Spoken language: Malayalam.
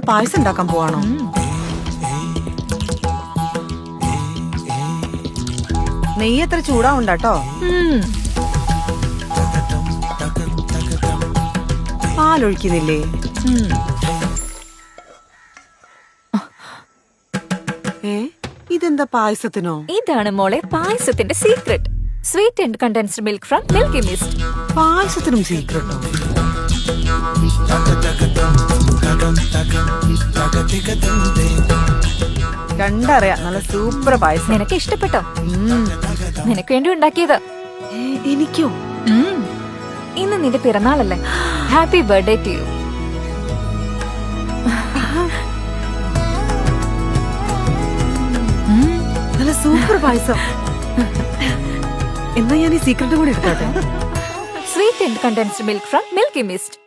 ഇതെന്താ പായസം ഉണ്ടാക്കാൻ പോവാണോ? നെയ്യ് എത്ര ചൂടാവുണ്ടാട്ടോ. പാലൊഴിക്കുന്നില്ലേ? ഇതെന്താ പായസത്തിനോ? ഇതാണ് മോളെ പായസത്തിന്റെ secret. Sweet and condensed milk from Milky Mist. പായസത്തിനും സീക്രട്ടോ? കണ്ടറിയാ, നല്ല സൂപ്പർ പായസം. നിനക്ക് ഇഷ്ടപ്പെട്ടോ? നിനക്ക് വേണ്ടി ഉണ്ടാക്കിയത്. എനിക്കോ? ഇന്ന് നിന്റെ പിറന്നാളല്ലേ? Happy birthday to you. നല്ല സൂപ്പർ പായസം. എന്നാ ഞാൻ ഈ സീക്രട്ട് കൂടി എടുത്തോട്ടെ. Sweet and condensed milk from Milky mist.